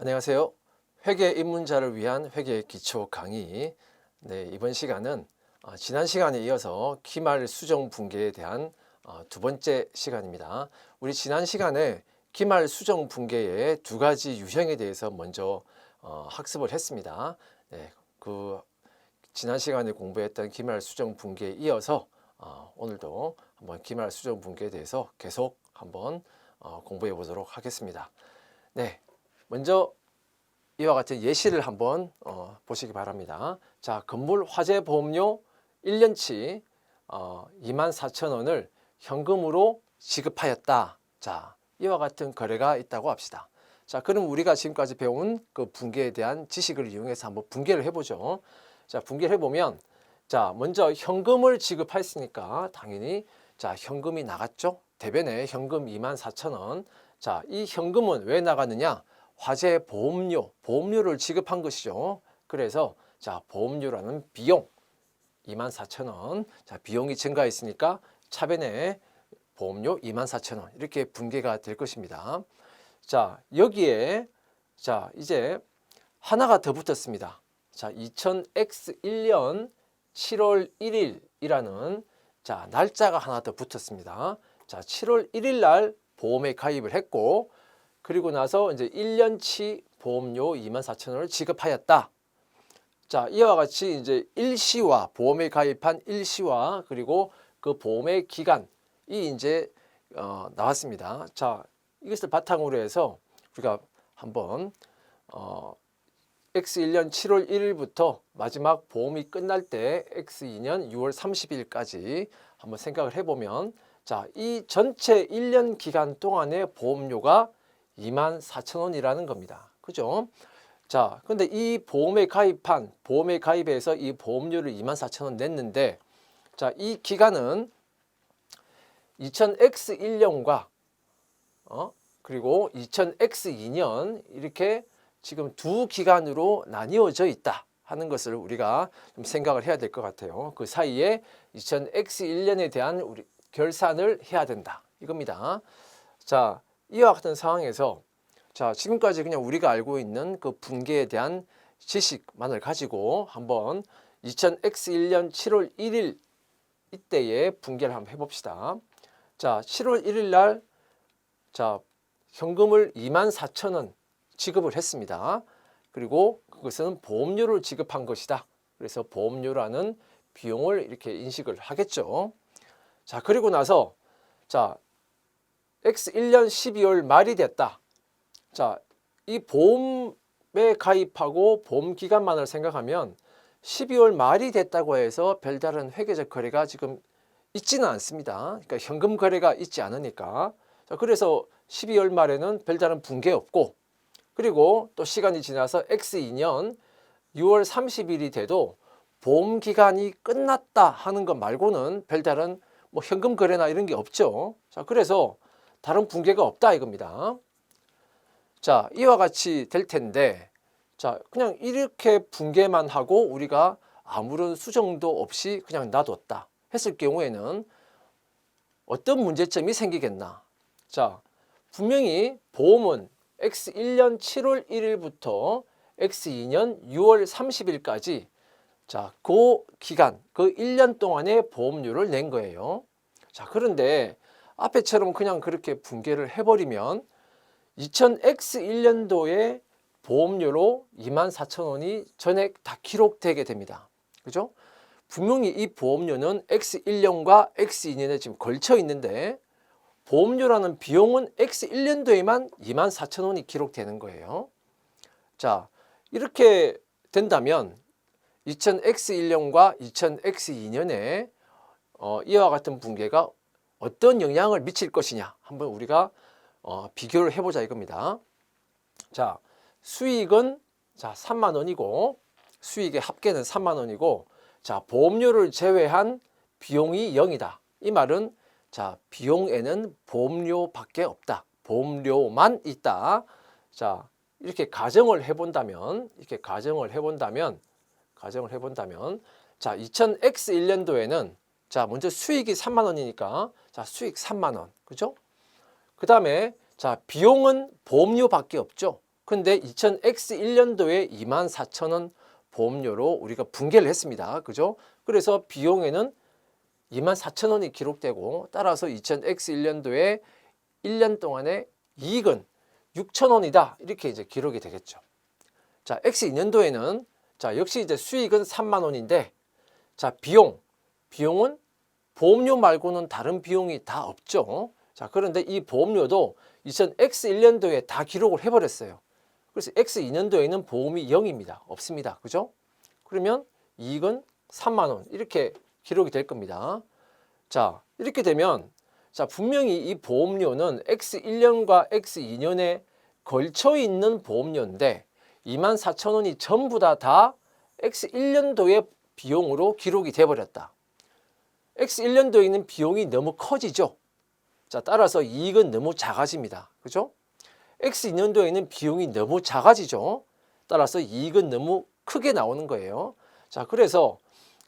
안녕하세요. 회계 입문자를 위한 회계 기초 강의. 네, 이번 시간은 지난 시간에 이어서 기말 수정 분계에 대한 두 번째 시간입니다. 우리 지난 시간에 기말 수정 분계의 두 가지 유형에 대해서 먼저 학습을 했습니다. 네, 그 지난 시간에 공부했던 기말 수정 분계에 이어서 오늘도 한번 기말 수정 분계에 대해서 계속 한번 공부해 보도록 하겠습니다. 네, 먼저 이와 같은 예시를 한번 보시기 바랍니다. 자, 건물 화재 보험료 1년치 24,000원을 현금으로 지급하였다. 자, 이와 같은 거래가 있다고 합시다. 자, 그럼 우리가 지금까지 배운 그 분계에 대한 지식을 이용해서 한번 분계를 해보죠. 자, 분계를 해보면, 자, 먼저 현금을 지급했으니까 당연히 자, 현금이 나갔죠. 대변에 현금 24,000원. 자, 이 현금은 왜 나갔느냐? 화재 보험료를 지급한 것이죠. 그래서 자, 보험료라는 비용 24,000원. 자, 비용이 증가했으니까 차변에 보험료 24,000원 이렇게 분계가 될 것입니다. 자, 여기에 자, 이제 하나가 더 붙었습니다. 자, 2000X1년 7월 1일이라는 자, 날짜가 하나 더 붙었습니다. 자, 7월 1일 날 보험에 가입을 했고, 그리고 나서 이제 1년치 보험료 24,000원을 지급하였다. 자, 이와 같이 이제 일시와 보험에 가입한 일시와 그리고 그 보험의 기간이 이제 나왔습니다. 자, 이것을 바탕으로 해서 우리가 한번 X1년 7월 1일부터 마지막 보험이 끝날 때 X2년 6월 30일까지 한번 생각을 해보면, 자, 이 전체 1년 기간 동안의 보험료가 24,000원이라는 겁니다. 그죠? 자, 근데 이 보험에 가입해서 이 보험료를 24,000원 냈는데, 자, 이 기간은 2000X1년과 그리고 2000X2년 이렇게 지금 두 기간으로 나뉘어져 있다 하는 것을 우리가 좀 생각을 해야 될 것 같아요. 그 사이에 2000X1년에 대한 우리 결산을 해야 된다 이겁니다. 자, 이와 같은 상황에서 자, 지금까지 그냥 우리가 알고 있는 그 분계에 대한 지식만을 가지고 한번 2000X1년 7월 1일 이때의 분계를 한번 해봅시다. 자, 7월 1일 날 자, 현금을 24,000원 지급을 했습니다. 그리고 그것은 보험료를 지급한 것이다. 그래서 보험료라는 비용을 이렇게 인식을 하겠죠. 자, 그리고 나서 자, X1년 12월 말이 됐다. 자, 이 보험에 가입하고 보험 기간만을 생각하면 12월 말이 됐다고 해서 별다른 회계적 거래가 지금 있지는 않습니다. 그러니까 현금 거래가 있지 않으니까. 자, 그래서 12월 말에는 별다른 분계 없고, 그리고 또 시간이 지나서 X2년 6월 30일이 돼도 보험 기간이 끝났다 하는 것 말고는 별다른 뭐 현금 거래나 이런 게 없죠. 자, 그래서 다른 분계가 없다 이겁니다. 자, 이와 같이 될 텐데, 자, 그냥 이렇게 분계만 하고 우리가 아무런 수정도 없이 그냥 놔뒀다 했을 경우에는 어떤 문제점이 생기겠나? 자, 분명히 보험은 X1년 7월 1일부터 X2년 6월 30일까지 자, 그 기간, 그 1년 동안의 보험료를 낸 거예요. 자, 그런데 앞에처럼 그냥 그렇게 분계를 해버리면 2000X1년도에 보험료로 24,000원이 전액 다 기록되게 됩니다. 그죠? 분명히 이 보험료는 X1년과 X2년에 지금 걸쳐 있는데 보험료라는 비용은 X1년도에만 24,000원이 기록되는 거예요. 자, 이렇게 된다면 2000X1년과 2000X2년에 이와 같은 분계가 어떤 영향을 미칠 것이냐 한번 우리가 비교를 해보자 이겁니다. 자, 수익은 자 3만 원이고 수익의 합계는 3만 원이고 자, 보험료를 제외한 비용이 0이다. 이 말은 자, 비용에는 보험료밖에 없다. 보험료만 있다. 자, 이렇게 가정을 해본다면 자, 2000X1년도에는 자, 먼저 수익이 3만 원이니까 자, 수익 3만 원. 그죠? 그 다음에 자, 비용은 보험료밖에 없죠. 근데 2000X1년도에 24,000원 보험료로 우리가 분개를 했습니다. 그죠? 그래서 비용에는 24,000원이 기록되고, 따라서 2000X1년도에 1년 동안의 이익은 6,000원이다. 이렇게 이제 기록이 되겠죠. 자, X2년도에는 자, 역시 이제 수익은 3만 원인데, 자, 비용은 보험료 말고는 다른 비용이 다 없죠. 자, 그런데 이 보험료도 2000X1년도에 다 기록을 해버렸어요. 그래서 X2년도에는 보험이 0입니다. 없습니다. 그죠? 그러면 이익은 3만 원 이렇게 기록이 될 겁니다. 자, 이렇게 되면 자, 분명히 이 보험료는 X1년과 X2년에 걸쳐 있는 보험료인데 24,000원이 전부 다 X1년도의 비용으로 기록이 돼 버렸다. X1년도에 있는 비용이 너무 커지죠. 자, 따라서 이익은 너무 작아집니다. 그죠? X2년도에 있는 비용이 너무 작아지죠. 따라서 이익은 너무 크게 나오는 거예요. 자, 그래서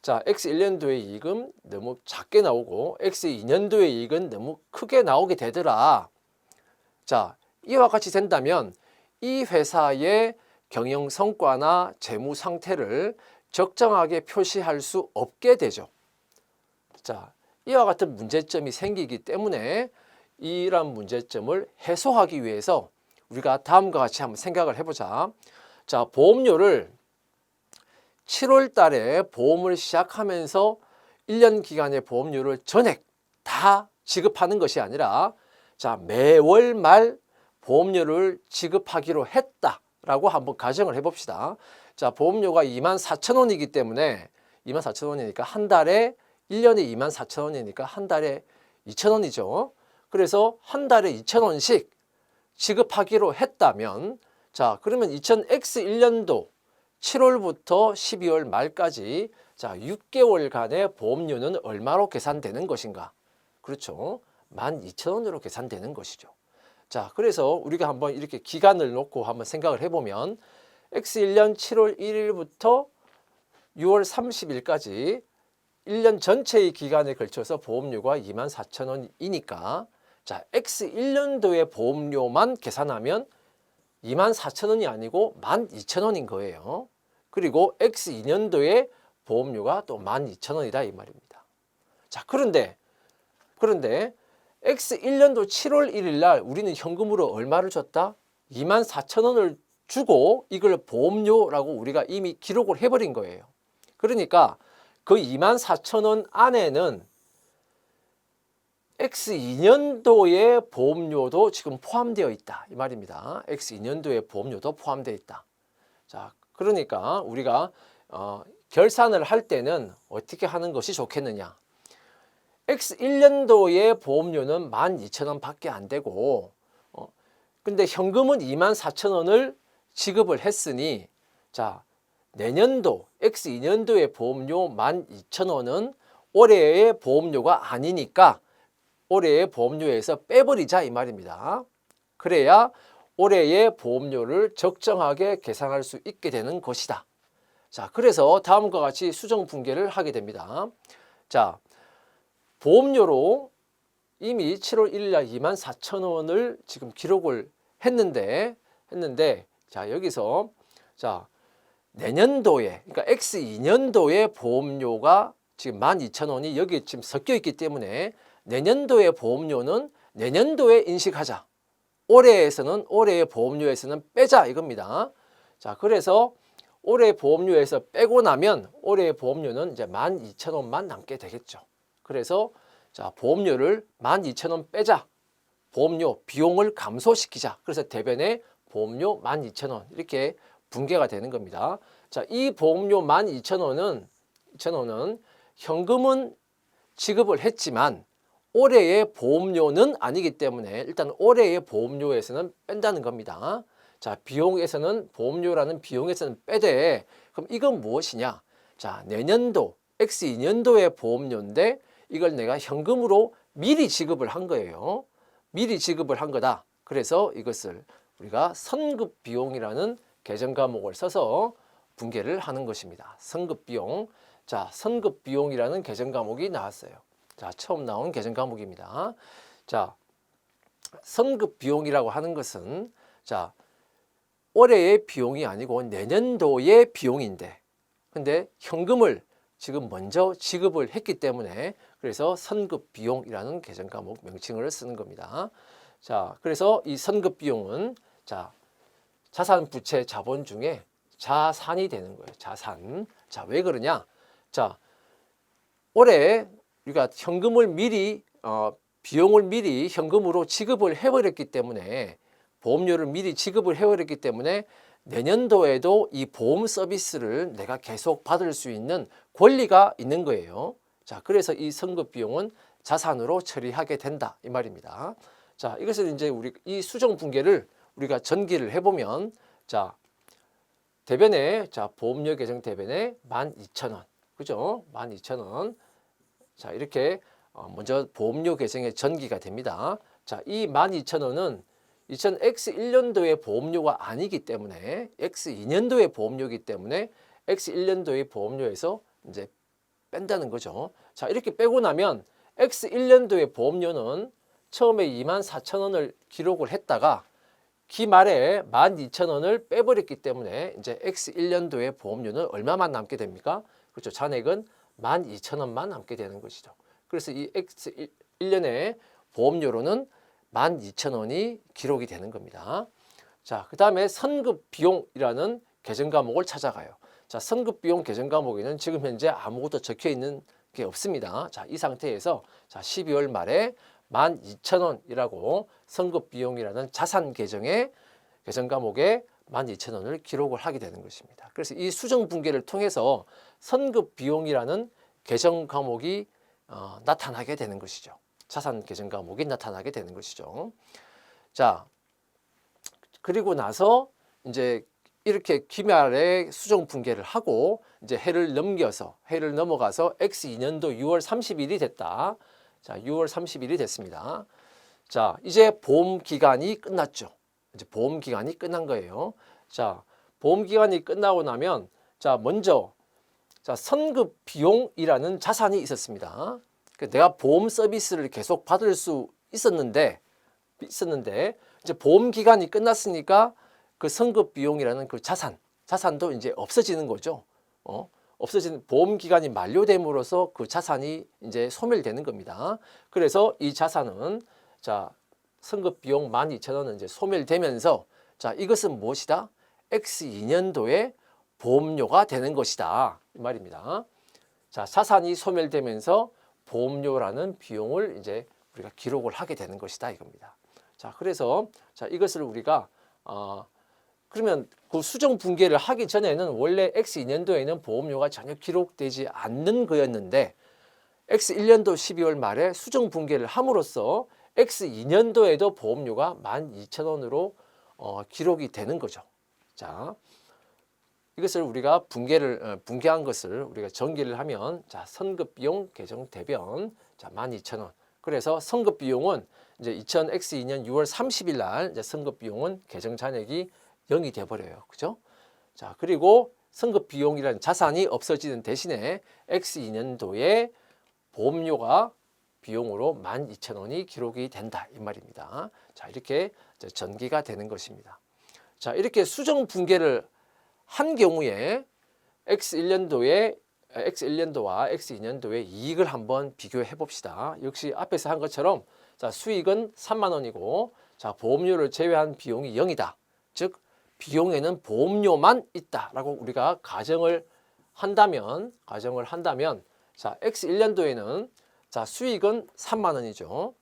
자, X1년도의 이익은 너무 작게 나오고 X2년도의 이익은 너무 크게 나오게 되더라. 자, 이와 같이 된다면 이 회사의 경영 성과나 재무 상태를 적정하게 표시할 수 없게 되죠. 자, 이와 같은 문제점이 생기기 때문에 이러한 문제점을 해소하기 위해서 우리가 다음과 같이 한번 생각을 해보자. 자, 보험료를 7월 달에 보험을 시작하면서 1년 기간의 보험료를 전액 다 지급하는 것이 아니라 자, 매월 말 보험료를 지급하기로 했다라고 한번 가정을 해봅시다. 자, 보험료가 24,000원이기 때문에 24,000원이니까 한 달에 1년에 24,000원이니까 한 달에 2,000원이죠. 그래서 한 달에 2,000원씩 지급하기로 했다면 자, 그러면 2000X1년도 7월부터 12월 말까지 자, 6개월간의 보험료는 얼마로 계산되는 것인가? 그렇죠. 12,000원으로 계산되는 것이죠. 자, 그래서 우리가 한번 이렇게 기간을 놓고 한번 생각을 해보면 X1년 7월 1일부터 6월 30일까지 1년 전체의 기간에 걸쳐서 보험료가 24,000원이니까 자, X1년도의 보험료만 계산하면 24,000원이 아니고 12,000원인 거예요. 그리고 X2년도의 보험료가 또 12,000원이다 이 말입니다. 자, 그런데 X1년도 7월 1일 날 우리는 현금으로 얼마를 줬다? 24,000원을 주고 이걸 보험료라고 우리가 이미 기록을 해버린 거예요. 그러니까 그 24,000원 안에는 X2년도의 보험료도 지금 포함되어 있다 이 말입니다. X2년도의 보험료도 포함되어 있다. 자, 그러니까 우리가 결산을 할 때는 어떻게 하는 것이 좋겠느냐. X1년도의 보험료는 12,000원 밖에 안 되고 근데 현금은 24,000원을 지급을 했으니 자, 내년도 X2년도의 보험료 12,000원은 올해의 보험료가 아니니까 올해의 보험료에서 빼버리자 이 말입니다. 그래야 올해의 보험료를 적정하게 계산할 수 있게 되는 것이다. 자, 그래서 다음과 같이 수정 분개를 하게 됩니다. 자, 보험료로 이미 7월 1일 날 24,000원을 지금 기록을 했는데 자, 여기서 자, 내년도에 그러니까 X2년도의 보험료가 지금 12,000원이 여기 지금 섞여 있기 때문에 내년도의 보험료는 내년도에 인식하자. 올해에서는 올해의 보험료에서는 빼자 이겁니다. 자, 그래서 올해 보험료에서 빼고 나면 올해의 보험료는 이제 12,000원만 남게 되겠죠. 그래서 자, 보험료를 12,000원 빼자. 보험료 비용을 감소시키자. 그래서 대변에 보험료 12,000원 이렇게 분개가 되는 겁니다. 자, 이 보험료 12,000원은 현금은 지급을 했지만 올해의 보험료는 아니기 때문에 일단 올해의 보험료에서는 뺀다는 겁니다. 자, 비용에서는 보험료라는 비용에서는 빼되 그럼 이건 무엇이냐? 자, 내년도 X2년도의 보험료인데 이걸 내가 현금으로 미리 지급을 한 거예요. 미리 지급을 한 거다. 그래서 이것을 우리가 선급 비용이라는 계정 과목을 써서 분개를 하는 것입니다. 선급 비용. 자, 선급 비용이라는 계정 과목이 나왔어요. 자, 처음 나온 계정 과목입니다. 자, 선급 비용이라고 하는 것은 자, 올해의 비용이 아니고 내년도의 비용인데, 근데 현금을 지금 먼저 지급을 했기 때문에 그래서 선급 비용이라는 계정 과목 명칭을 쓰는 겁니다. 자, 그래서 이 선급 비용은 자, 자산, 부채, 자본 중에 자산이 되는 거예요. 자산. 자, 왜 그러냐? 자, 올해 우리가 현금을 미리 비용을 미리 현금으로 지급을 해버렸기 때문에, 보험료를 미리 지급을 해버렸기 때문에 내년도에도 이 보험 서비스를 내가 계속 받을 수 있는 권리가 있는 거예요. 자, 그래서 이 선급 비용은 자산으로 처리하게 된다 이 말입니다. 자, 이것을 이제 우리 이 수정 분계를 우리가 전기를 해보면, 자, 대변에, 자, 보험료 계정 대변에 12,000원, 그죠? 12,000원. 자, 이렇게 먼저 보험료 계정에 전기가 됩니다. 자, 이 12,000원은 2000X1년도의 보험료가 아니기 때문에, X2년도의 보험료이기 때문에 X1년도의 보험료에서 이제 뺀다는 거죠. 자, 이렇게 빼고 나면 X1년도의 보험료는 처음에 24,000원을 기록을 했다가 기말에 12,000원을 빼버렸기 때문에 이제 X1년도의 보험료는 얼마만 남게 됩니까? 그렇죠. 잔액은 12,000원만 남게 되는 것이죠. 그래서 이 X1년의 보험료로는 12,000원이 기록이 되는 겁니다. 자, 그 다음에 선급 비용이라는 계정 과목을 찾아가요. 자, 선급 비용 계정 과목에는 지금 현재 아무것도 적혀 있는 게 없습니다. 자, 이 상태에서 자, 12월 말에 12,000원이라고 선급 비용이라는 자산 계정의 계정 과목에 12,000원을 기록을 하게 되는 것입니다. 그래서 이 수정 분계를 통해서 선급 비용이라는 계정 과목이 나타나게 되는 것이죠. 자산 계정 과목이 나타나게 되는 것이죠. 자, 그리고 나서 이제 이렇게 기말에 수정 분계를 하고 이제 해를 넘어가서 X2년도 6월 30일이 됐다. 자, 6월 30일이 됐습니다. 자, 이제 보험 기간이 끝났죠. 이제 보험 기간이 끝난 거예요. 자, 보험 기간이 끝나고 나면 자, 먼저 자, 선급 비용이라는 자산이 있었습니다. 내가 보험 서비스를 계속 받을 수 있었는데 이제 보험 기간이 끝났으니까 그 선급 비용이라는 그 자산도 이제 없어지는 거죠. 없어지는, 보험 기간이 만료됨으로써 그 자산이 이제 소멸되는 겁니다. 그래서 이 자산은 자, 선급 비용 12,000원은 이제 소멸되면서 자, 이것은 무엇이다? X2년도의 보험료가 되는 것이다 이 말입니다. 자, 자산이 소멸되면서 보험료라는 비용을 이제 우리가 기록을 하게 되는 것이다 이겁니다. 자, 그래서 자, 이것을 우리가 그러면 그 수정 분계를 하기 전에는 원래 X2년도에는 보험료가 전혀 기록되지 않는 거였는데 X1년도 12월 말에 수정 분계를 함으로써 X2년도에도 보험료가 12,000원으로 기록이 되는 거죠. 자, 이것을 우리가 분계한 것을 우리가 전기를 하면 자, 선급 비용 계정 대변 자, 12,000원. 그래서 선급 비용은 이제 2000X2년 6월 30일 날 이제 선급 비용은 계정 잔액이 0이 돼 버려요. 그죠? 자, 그리고 선급 비용이라는 자산이 없어지는 대신에 X2년도에 보험료가 비용으로 12,000원이 기록이 된다 이 말입니다. 자, 이렇게 전기가 되는 것입니다. 자, 이렇게 수정 분계를 한 경우에 X1년도와 X2년도의 이익을 한번 비교해 봅시다. 역시 앞에서 한 것처럼 자, 수익은 3만 원이고 자, 보험료를 제외한 비용이 0이다. 즉 비용에는 보험료만 있다라고 우리가 가정을 한다면 자, X1년도에는 자, 수익은 3만 원이죠.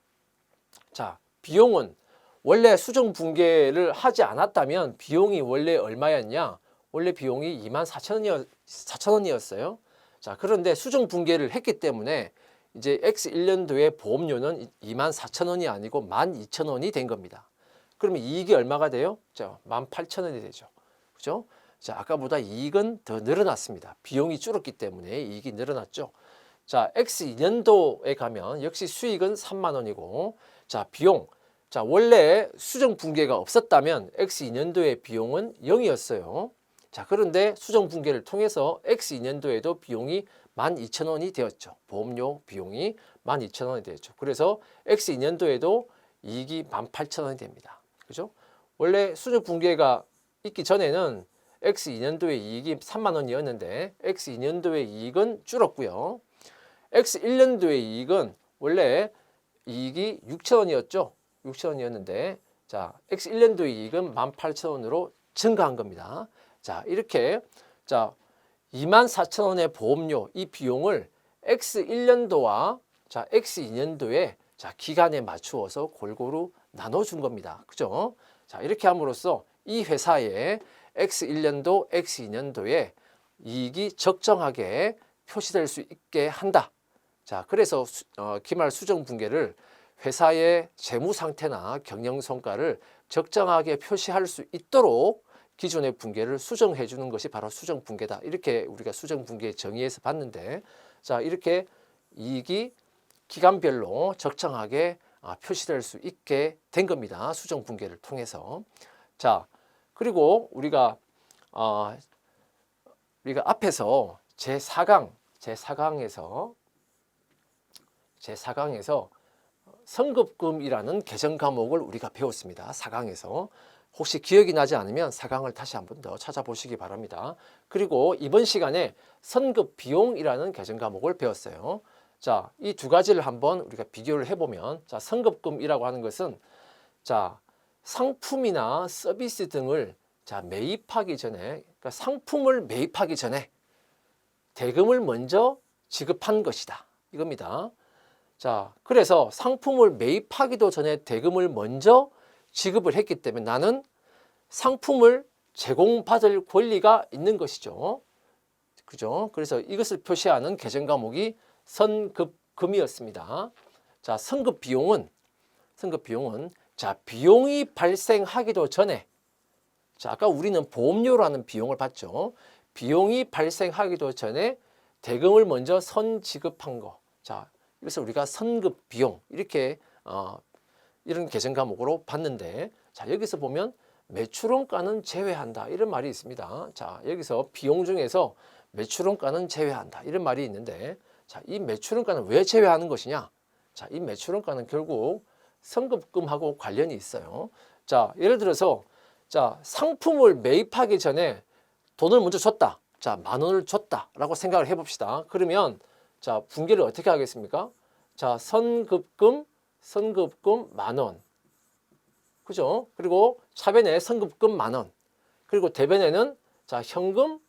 자, 비용은 원래 수정 분계를 하지 않았다면 비용이 원래 얼마였냐? 원래 비용이 24,000원이었어요. 자, 그런데 수정 분계를 했기 때문에 이제 X1년도의 보험료는 24,000원이 아니고 12,000원이 된 겁니다. 그러면 이익이 얼마가 돼요? 자, 18,000원이 되죠. 그죠? 자, 아까보다 이익은 더 늘어났습니다. 비용이 줄었기 때문에 이익이 늘어났죠. 자, X2년도에 가면 역시 수익은 3만 원이고 자, 비용. 자, 원래 수정 분계가 없었다면 X2년도의 비용은 0이었어요. 자, 그런데 수정 분계를 통해서 X2년도에도 비용이 12,000원이 되었죠. 보험료 비용이 12,000원이 되었죠. 그래서 X2년도에도 이익이 18,000원이 됩니다. 그죠? 원래 수정 분계가 있기 전에는 X2년도의 이익이 3만 원이었는데 X2년도의 이익은 줄었고요. X1년도의 이익은 원래 이익이 6천 원이었죠. 6천 원이었는데 자, X1년도의 이익은 18,000원으로 증가한 겁니다. 자, 이렇게 자, 24,000원의 보험료 이 비용을 X1년도와 자, X2년도에 자, 기간에 맞추어서 골고루 나눠준 겁니다. 그죠? 자, 이렇게 함으로써 이 회사의 X1년도, X2년도에 이익이 적정하게 표시될 수 있게 한다. 자, 그래서 기말 수정 분계를 회사의 재무 상태나 경영 성과를 적정하게 표시할 수 있도록 기존의 분계를 수정해 주는 것이 바로 수정 분계다. 이렇게 우리가 수정 분계 정의에서 봤는데, 자, 이렇게 이익이 기간별로 적정하게 표시될 수 있게 된 겁니다. 수정 분계를 통해서. 자, 그리고 우리가 앞에서 제4강에서 성급금이라는 개정 과목을 우리가 배웠습니다. 4강에서. 혹시 기억이 나지 않으면 4강을 다시 한 번 더 찾아보시기 바랍니다. 그리고 이번 시간에 선급비용이라는 개정 과목을 배웠어요. 자, 이 두 가지를 한번 우리가 비교를 해보면, 자, 선급금이라고 하는 것은 자, 상품이나 서비스 등을 자, 매입하기 전에, 그러니까 상품을 매입하기 전에 대금을 먼저 지급한 것이다. 이겁니다. 자, 그래서 상품을 매입하기도 전에 대금을 먼저 지급을 했기 때문에 나는 상품을 제공받을 권리가 있는 것이죠. 그죠? 그래서 이것을 표시하는 개정 과목이 선급금이었습니다. 자, 선급비용은 자, 비용이 발생하기도 전에, 자, 아까 우리는 보험료라는 비용을 봤죠. 비용이 발생하기도 전에 대금을 먼저 선지급한 거. 자, 이것을 우리가 선급비용 이렇게 이런 개정 과목으로 봤는데, 자, 여기서 보면 매출원가는 제외한다 이런 말이 있습니다. 자, 여기서 비용 중에서 매출원가는 제외한다 이런 말이 있는데, 자, 이 매출원가는 왜 제외하는 것이냐? 자, 이 매출원가는 결국 선급금하고 관련이 있어요. 자, 예를 들어서 자, 상품을 매입하기 전에 돈을 먼저 줬다. 자, 10,000원을 줬다라고 생각을 해봅시다. 그러면 자, 분계를 어떻게 하겠습니까? 자, 선급금 10,000원. 그죠? 그리고 차변에 선급금 10,000원. 그리고 대변에는 자, 현금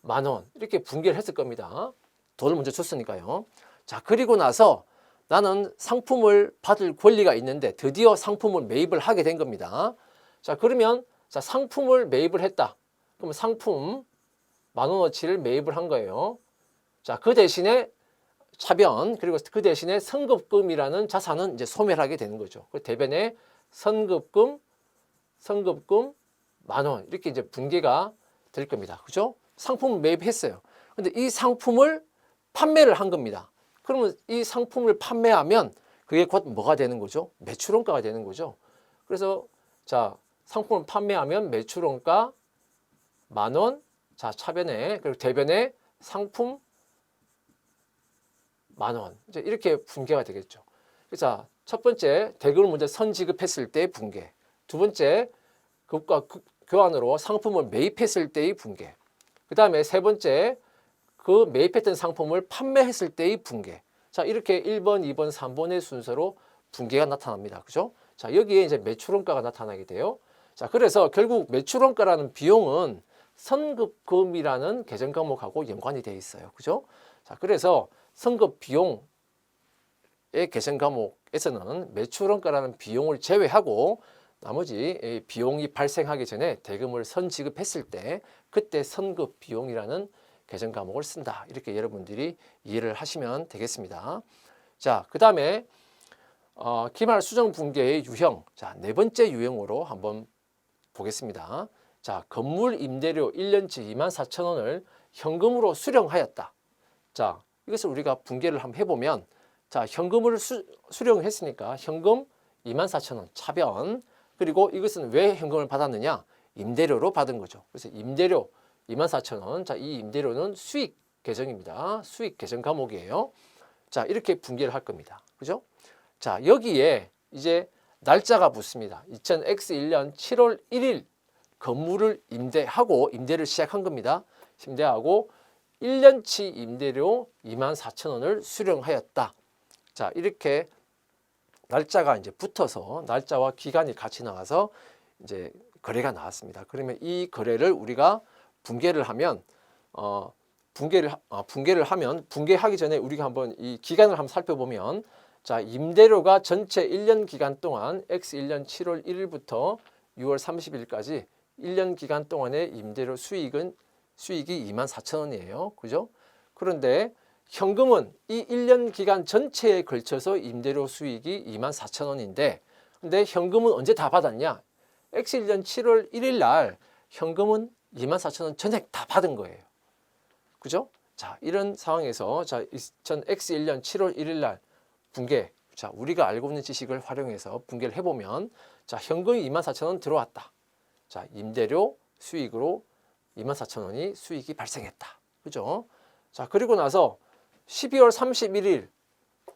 10,000원. 이렇게 분계를 했을 겁니다. 돈을 먼저 줬으니까요. 자, 그리고 나서 나는 상품을 받을 권리가 있는데 드디어 상품을 매입을 하게 된 겁니다. 자, 그러면 자, 상품을 매입을 했다. 그럼 상품 10,000원어치를 매입을 한 거예요. 자, 그 대신에 차변, 그리고 그 대신에 선급금이라는 자산은 이제 소멸하게 되는 거죠. 그 대변에 선급금 10,000원 이렇게 이제 분계가 될 겁니다. 그죠? 상품을 매입했어요. 근데 이 상품을 판매를 한 겁니다. 그러면 이 상품을 판매하면 그게 곧 뭐가 되는 거죠? 매출원가가 되는 거죠. 그래서 자, 상품을 판매하면 매출원가 10,000원, 자, 차변에, 그리고 대변에 상품 10,000원. 이제 이렇게 분계가 되겠죠. 자, 첫 번째, 대금을 먼저 선지급했을 때의 분계. 두 번째, 그것과 교환으로 상품을 매입했을 때의 분계. 그 다음에 세 번째, 그 매입했던 상품을 판매했을 때의 분계. 자, 이렇게 1번, 2번, 3번의 순서로 분계가 나타납니다. 그죠? 자, 여기에 이제 매출원가가 나타나게 돼요. 자, 그래서 결국 매출원가라는 비용은 선급금이라는 개정 과목하고 연관이 되어 있어요. 그죠? 자, 그래서 선급 비용의 개정 과목에서는 매출원가라는 비용을 제외하고 나머지 비용이 발생하기 전에 대금을 선지급했을 때 그때 선급 비용이라는 개정 과목을 쓴다. 이렇게 여러분들이 이해를 하시면 되겠습니다. 자, 그 다음에 기말 수정 분계의 유형. 자, 네 번째 유형으로 한번 보겠습니다. 자, 건물 임대료 1년치 24,000원을 현금으로 수령하였다. 자, 이것을 우리가 분계를 한번 해보면, 자, 현금을 수령을 했으니까 현금 24,000원 차변. 그리고 이것은 왜 현금을 받았느냐? 임대료로 받은 거죠. 그래서 임대료 24,000원. 자, 이 임대료는 수익 계정입니다. 수익 계정 과목이에요. 자, 이렇게 분계를 할 겁니다. 그죠? 자, 여기에 이제 날짜가 붙습니다. 2000X1년 7월 1일 건물을 임대하고 임대를 시작한 겁니다. 임대하고 1년치 임대료 24,000원을 수령하였다. 자, 이렇게 날짜가 이제 붙어서 날짜와 기간이 같이 나와서 이제 거래가 나왔습니다. 그러면 이 거래를 우리가 분개를 하면 분개하기 전에 우리가 한번 이 기간을 한번 살펴보면, 자, 임대료가 전체 1년 기간 동안 X1년 7월 1일부터 6월 30일까지 1년 기간 동안의 임대료 수익이 24,000원이에요. 그죠? 그런데 현금은 이 1년 기간 전체에 걸쳐서 임대료 수익이 24,000원인데, 근데 현금은 언제 다 받았냐? X1년 7월 1일 날 현금은 24,000원 전액 다 받은 거예요. 그죠? 자, 이런 상황에서 자, X1년 7월 1일 날 분개. 자, 우리가 알고 있는 지식을 활용해서 분개를 해보면, 자, 현금이 24,000원 들어왔다. 자, 임대료 수익으로 24,000원이 수익이 발생했다. 그죠? 자, 그리고 나서 12월 31일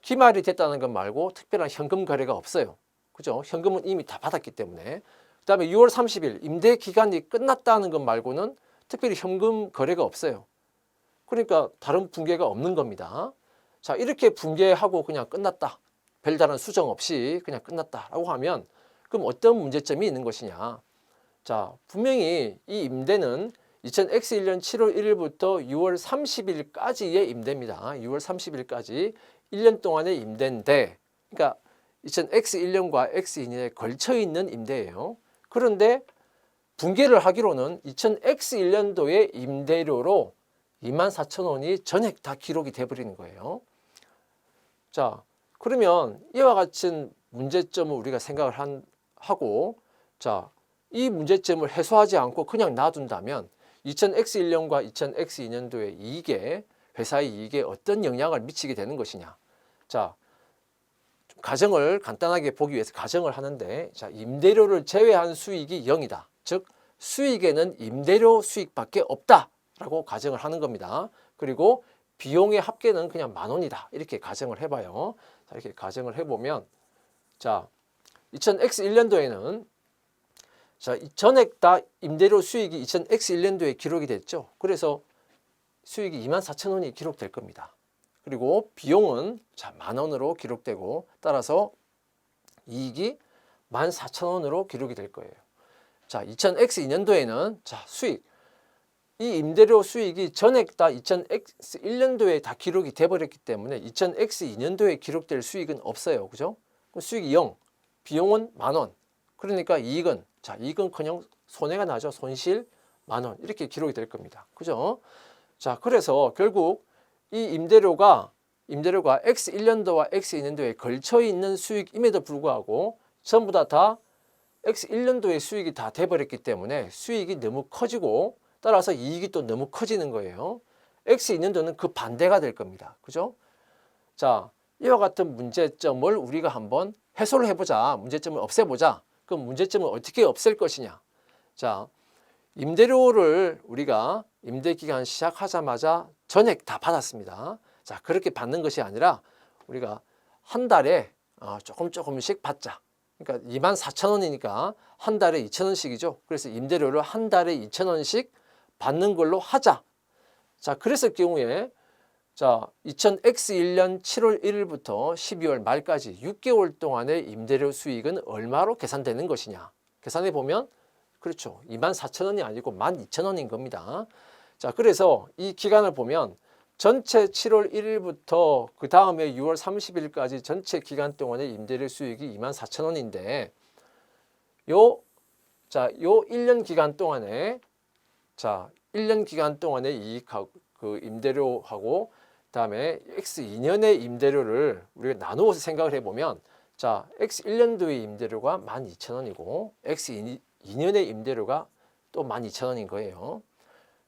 기말이 됐다는 것 말고 특별한 현금 거래가 없어요. 그죠? 현금은 이미 다 받았기 때문에. 그 다음에 6월 30일 임대 기간이 끝났다는 것 말고는 특별히 현금 거래가 없어요. 그러니까 다른 분개가 없는 겁니다. 자, 이렇게 분개하고 그냥 끝났다. 별다른 수정 없이 그냥 끝났다라고 하면, 그럼 어떤 문제점이 있는 것이냐? 자, 분명히 이 임대는 2000X1년 7월 1일부터 6월 30일까지의 임대입니다. 6월 30일까지 1년 동안의 임대인데, 그러니까 2000X1년과 X2년에 걸쳐 있는 임대예요. 그런데 분개를 하기로는 2000X1년도의 임대료로 24,000원이 전액 다 기록이 돼버리는 거예요. 자, 그러면 이와 같은 문제점을 우리가 생각을 하고, 자, 이 문제점을 해소하지 않고 그냥 놔둔다면 2000X1년과 2000X2년도의 이익에, 회사의 이익에 어떤 영향을 미치게 되는 것이냐? 자, 가정을 간단하게 보기 위해서 가정을 하는데, 자, 임대료를 제외한 수익이 0이다. 즉 수익에는 임대료 수익밖에 없다라고 가정을 하는 겁니다. 그리고 비용의 합계는 그냥 10,000원이다. 이렇게 가정을 해봐요. 자, 이렇게 가정을 해보면, 자, 2000X1년도에는 자, 전액 다 임대료 수익이 2000X1년도에 기록이 됐죠. 그래서 수익이 24,000원이 기록될 겁니다. 그리고 비용은 자, 10,000원으로 기록되고, 따라서 이익이 14,000원으로 기록이 될 거예요. 자, 2000X2년도에는 자, 수익, 이 임대료 수익이 전액 다 2000X1년도에 다 기록이 돼버렸기 때문에 2000X2년도에 기록될 수익은 없어요. 그죠? 수익이 0, 비용은 10,000원. 그러니까 이익은, 자, 이익은커녕 손해가 나죠. 손실 10,000원. 이렇게 기록이 될 겁니다. 그죠? 자, 그래서 결국 이 임대료가 X1년도와 X2년도에 걸쳐 있는 수익임에도 불구하고 전부 다 X1년도의 수익이 다 돼버렸기 때문에 수익이 너무 커지고, 따라서 이익이 또 너무 커지는 거예요. X2년도는 그 반대가 될 겁니다. 그죠? 자, 이와 같은 문제점을 우리가 한번 해소를 해보자. 문제점을 없애보자. 그럼 문제점을 어떻게 없앨 것이냐? 자, 임대료를 우리가 임대기간 시작하자마자 전액 다 받았습니다. 자, 그렇게 받는 것이 아니라 우리가 한 달에 조금씩 받자. 그러니까 24,000원이니까 한 달에 2,000원씩이죠. 그래서 임대료를 한 달에 2,000원씩 받는 걸로 하자. 자, 그랬을 경우에 자, 2000X1년 7월 1일부터 12월 말까지 6개월 동안의 임대료 수익은 얼마로 계산되는 것이냐? 계산해 보면 그렇죠. 24,000원이 아니고 12,000원인 겁니다. 자, 그래서 이 기간을 보면 전체 7월 1일부터 그 다음에 6월 30일까지 전체 기간 동안의 임대료 수익이 24,000원인데 요 1년 기간 동안에 자, 1년 기간 동안의 이익하고 그 임대료하고 그다음에 X2년의 임대료를 우리가 나누어서 생각을 해보면, 자, X1년도의 임대료가 12,000원이고 X2년의 임대료가 또 12,000원인 거예요.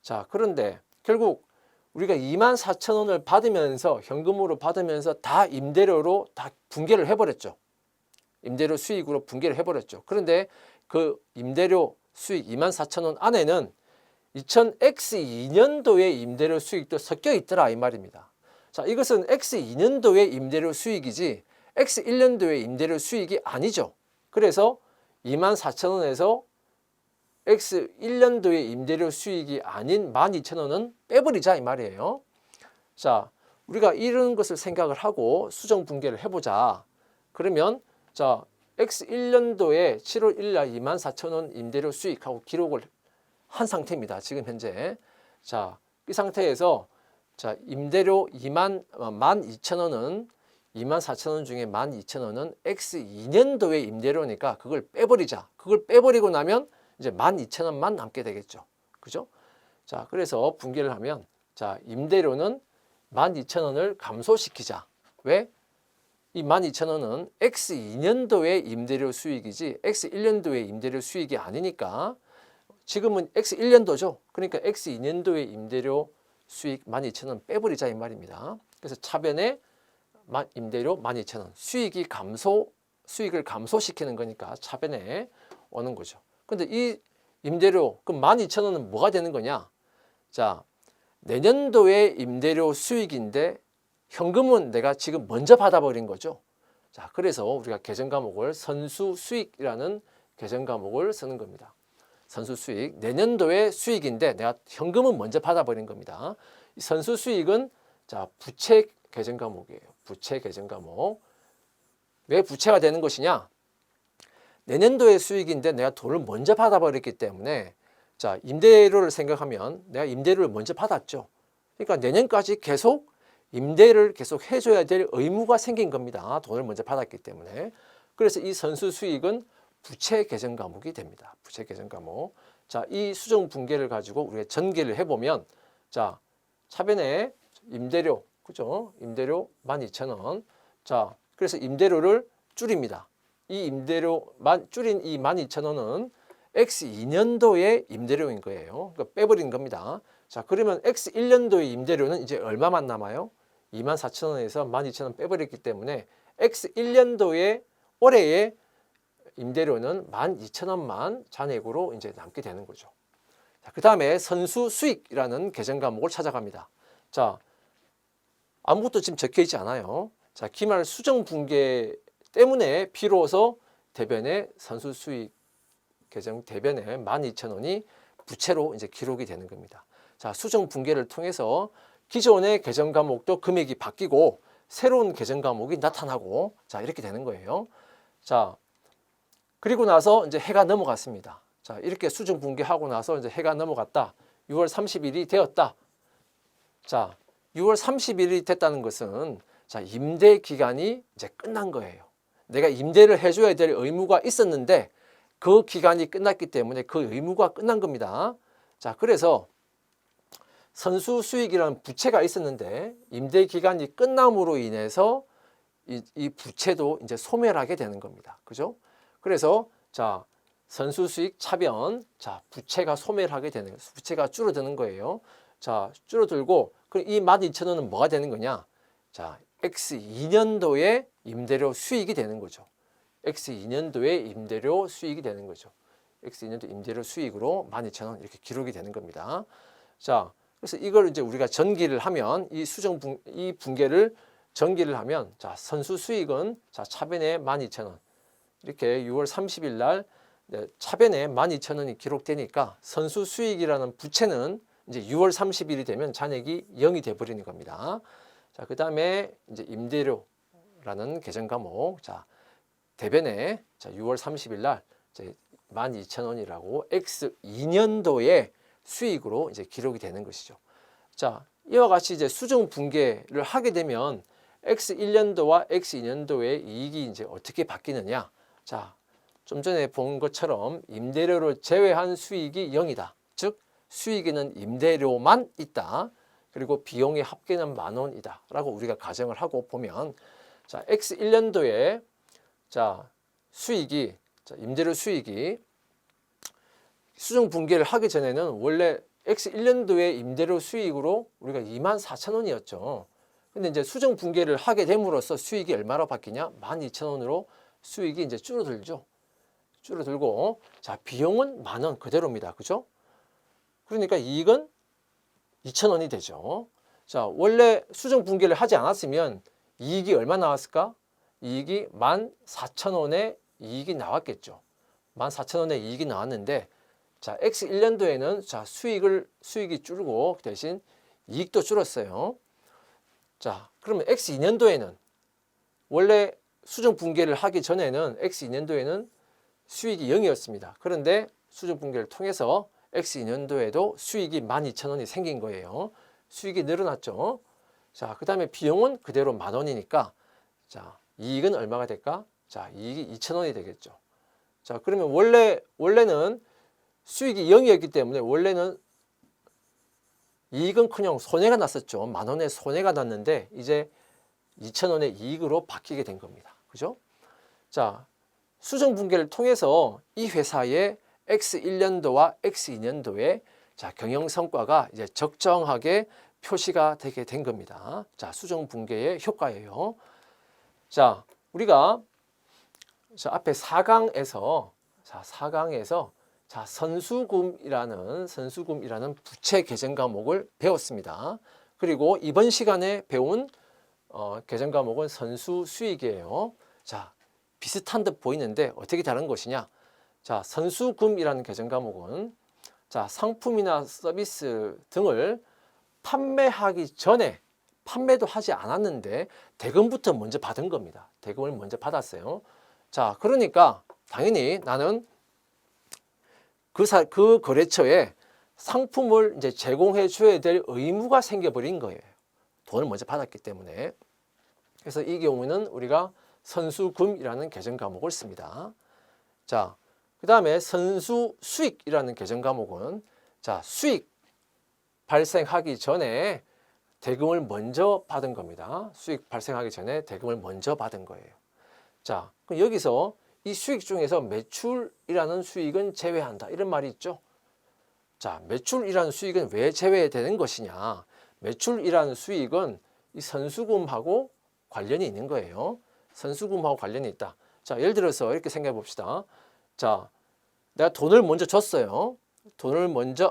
자, 그런데 결국 우리가 24,000원을 받으면서 현금으로 받으면서 다 임대료로 다 분개를 해버렸죠. 임대료 수익으로 분개를 해버렸죠. 그런데 그 임대료 수익 24,000원 안에는 2000X2년도의 임대료 수익도 섞여 있더라 이 말입니다. 자, 이것은 X2년도의 임대료 수익이지 X1년도의 임대료 수익이 아니죠. 그래서 24,000원에서 X 1년도의 임대료 수익이 아닌 12,000원은 빼버리자 이 말이에요. 자, 우리가 이런 것을 생각을 하고 수정 분계를 해보자. 그러면 자, X 1년도에 7월 1일 날 24,000원 임대료 수익하고 기록을 한 상태입니다. 지금 현재. 자, 이 상태에서 자, 임대료 12,000원은 24,000원 중에 12,000원은 X 2년도의 임대료니까 그걸 빼버리자. 그걸 빼버리고 나면 이제 12,000원만 남게 되겠죠. 그죠? 자, 그래서 분계를 하면 자, 임대료는 12,000원을 감소시키자. 왜? 이 12,000원은 X 2년도의 임대료 수익이지 X 1년도의 임대료 수익이 아니니까 지금은 X 1년도죠. 그러니까 X 2년도의 임대료 수익 12,000원 빼버리자 이 말입니다. 그래서 차변에 임대료 12,000원 수익을 감소시키는 거니까 차변에 오는 거죠. 근데 이 임대료 그럼 12,000원은 뭐가 되는 거냐? 자, 내년도의 임대료 수익인데 현금은 내가 지금 먼저 받아버린 거죠. 자, 그래서 우리가 계정 과목을 선수 수익이라는 계정 과목을 쓰는 겁니다. 선수 수익, 내년도의 수익인데 내가 현금은 먼저 받아버린 겁니다. 이 선수 수익은 자, 부채 계정 과목이에요. 부채 계정 과목. 왜 부채가 되는 것이냐? 내년도의 수익인데 내가 돈을 먼저 받아버렸기 때문에 자, 임대료를 생각하면 내가 임대료를 먼저 받았죠. 그러니까 내년까지 계속 임대를 계속 해줘야 될 의무가 생긴 겁니다. 돈을 먼저 받았기 때문에. 그래서 이 선수 수익은 부채 계정 과목이 됩니다. 부채 계정 과목. 자, 이 수정 분계를 가지고 우리가 전개를 해보면 자, 차변에 임대료, 그죠? 임대료 12,000원. 자, 그래서 임대료를 줄입니다. 이 줄인 이 12,000원은 X 2년도의 임대료인 거예요. 그러니까 빼버린 겁니다. 자, 그러면 X 1년도의 임대료는 이제 얼마만 남아요? 24,000원에서 12,000원 빼버렸기 때문에 X 1년도의 올해의 임대료는 12,000원만 잔액으로 이제 남게 되는 거죠. 자, 그 다음에 선수 수익이라는 계정 과목을 찾아갑니다. 자, 아무것도 지금 적혀 있지 않아요. 자, 기말 수정 분계 때문에 비로소 대변에 선수 수익 계정 대변에 12,000원이 부채로 이제 기록이 되는 겁니다. 자, 수정 분계를 통해서 기존의 계정 과목도 금액이 바뀌고 새로운 계정 과목이 나타나고 자, 이렇게 되는 거예요. 자, 그리고 나서 이제 해가 넘어갔습니다. 자, 이렇게 수정 분계하고 나서 이제 해가 넘어갔다. 6월 30일이 되었다. 자, 6월 30일이 됐다는 것은 자, 임대 기간이 이제 끝난 거예요. 내가 임대를 해줘야 될 의무가 있었는데 그 기간이 끝났기 때문에 그 의무가 끝난 겁니다. 자, 그래서 선수 수익이라는 부채가 있었는데 임대 기간이 끝남으로 인해서 이 부채도 이제 소멸하게 되는 겁니다. 그죠? 그래서 자, 선수 수익 차변, 자, 부채가 소멸하게 되는 거예요. 부채가 줄어드는 거예요. 자, 줄어들고 그럼 이 12,000원은 뭐가 되는 거냐? 자, X 2년도의 임대료 수익이 되는 거죠. X 2년도의 임대료 수익이 되는 거죠. X 2년도 임대료 수익으로 12,000원 이렇게 기록이 되는 겁니다. 자, 그래서 이걸 이제 우리가 전기를 하면 이 분계를 전기를 하면 자, 선수 수익은 자, 차변에 12,000원. 이렇게 6월 30일 날 차변에 12,000원이 기록되니까 선수 수익이라는 부채는 이제 6월 30일이 되면 잔액이 0이 돼 버리는 겁니다. 자, 그다음에 이제 임대료라는 계정 과목. 자, 대변에 자, 6월 30일 날 이제 12,000원이라고 X 2년도의 수익으로 이제 기록이 되는 것이죠. 자, 이와 같이 이제 수정 분계를 하게 되면 X 1년도와 X 2년도의 이익이 이제 어떻게 바뀌느냐? 자, 좀 전에 본 것처럼 임대료를 제외한 수익이 0이다. 즉, 수익에는 임대료만 있다. 그리고 비용의 합계는 10,000원이다. 라고 우리가 가정을 하고 보면 자, X 1년도에 자, 수익이 자, 임대료 수익이 수정 분계를 하기 전에는 원래 X 1년도의 임대료 수익으로 우리가 24,000원이었죠. 근데 이제 수정 분계를 하게 됨으로써 수익이 얼마로 바뀌냐? 12,000원으로 수익이 이제 줄어들죠. 줄어들고 자, 비용은 10,000원 그대로입니다. 그죠? 그러니까 이익은 2,000원이 되죠. 자, 원래 수정 분계를 하지 않았으면 이익이 얼마 나왔을까? 이익이 14,000원의 이익이 나왔겠죠. 14,000원의 이익이 나왔는데 자, X 1년도에는 자, 수익이 줄고 대신 이익도 줄었어요. 자, 그러면 X 2년도에는 원래 수정 분기를 하기 전에는 X 2년도에는 수익이 0이었습니다. 그런데 수정 분기를 통해서 X 2년도에도 수익이 12,000원이 생긴 거예요. 수익이 늘어났죠. 자, 그 다음에 비용은 그대로 10,000원이니까 자, 이익은 얼마가 될까? 자, 이익이 2,000원이 되겠죠. 자, 그러면 원래는 수익이 0이었기 때문에 원래는 이익은 그냥 손해가 났었죠. 10,000원의 손해가 났는데 이제 2,000원의 이익으로 바뀌게 된 겁니다. 그죠? 자, 수정 분기를 통해서 이 회사의 X 1년도와 X 2년도의 자, 경영 성과가 이제 적정하게 표시가 되게 된 겁니다. 자, 수정 분기의 효과예요. 자, 우리가 자, 앞에 4강에서 자, 선수금이라는 부채 계정 과목을 배웠습니다. 그리고 이번 시간에 배운 계정 과목은 선수 수익이에요. 자, 비슷한 듯 보이는데 어떻게 다른 것이냐? 자, 선수금이라는 계정 과목은 자, 상품이나 서비스 등을 판매하기 전에 판매도 하지 않았는데 대금부터 먼저 받은 겁니다. 대금을 먼저 받았어요. 자, 그러니까 당연히 나는 그 거래처에 상품을 이제 제공해 줘야 될 의무가 생겨버린 거예요. 돈을 먼저 받았기 때문에. 그래서 이 경우는 우리가 선수금이라는 계정 과목을 씁니다. 자, 그 다음에 선수 수익이라는 계정 과목은 자, 수익 발생하기 전에 대금을 먼저 받은 겁니다. 수익 발생하기 전에 대금을 먼저 받은 거예요. 자, 그럼 여기서 이 수익 중에서 매출이라는 수익은 제외한다. 이런 말이 있죠. 자, 매출이라는 수익은 왜 제외되는 것이냐? 매출이라는 수익은 이 선수금하고 관련이 있는 거예요. 선수금하고 관련이 있다. 자, 예를 들어서 이렇게 생각해 봅시다. 자, 내가 돈을 먼저 줬어요. 돈을 먼저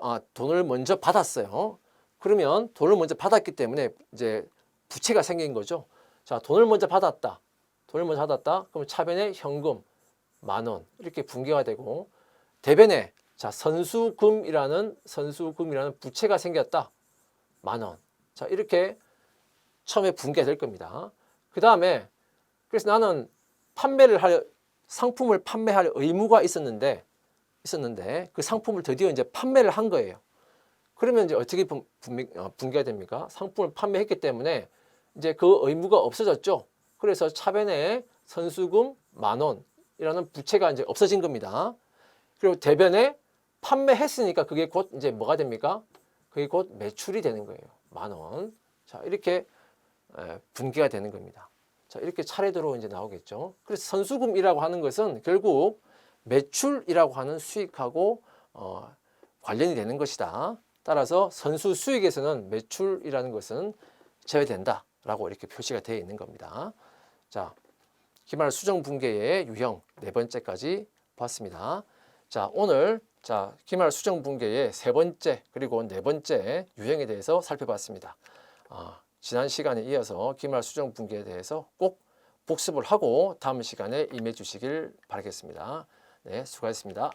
받았어요. 그러면 돈을 먼저 받았기 때문에 이제 부채가 생긴 거죠. 자, 돈을 먼저 받았다. 그럼 차변에 현금 10,000원 이렇게 분기가 되고 대변에 자, 선수금이라는 부채가 생겼다. 10,000원. 자, 이렇게 처음에 분기가 될 겁니다. 그 다음에 그래서 나는 상품을 판매할 의무가 있었는데 그 상품을 드디어 이제 판매를 한 거예요. 그러면 이제 어떻게 분기가 됩니까? 상품을 판매했기 때문에 이제 그 의무가 없어졌죠. 그래서 차변에 선수금 10,000원이라는 부채가 이제 없어진 겁니다. 그리고 대변에 판매했으니까 그게 곧 이제 뭐가 됩니까? 그게 곧 매출이 되는 거예요. 10,000원. 자, 이렇게 분기가 되는 겁니다. 자, 이렇게 차례대로 이제 나오겠죠. 그래서 선수금이라고 하는 것은 결국 매출이라고 하는 수익하고 관련이 되는 것이다. 따라서 선수 수익에서는 매출이라는 것은 제외된다라고 이렇게 표시가 되어 있는 겁니다. 자, 기말 수정 분계의 유형 4번째까지 봤습니다. 자, 오늘 기말 수정 분계의 3번째 그리고 4번째 유형에 대해서 살펴봤습니다. 지난 시간에 이어서 기말 수정 분계에 대해서 꼭 복습을 하고 다음 시간에 임해 주시길 바라겠습니다. 네, 수고하셨습니다.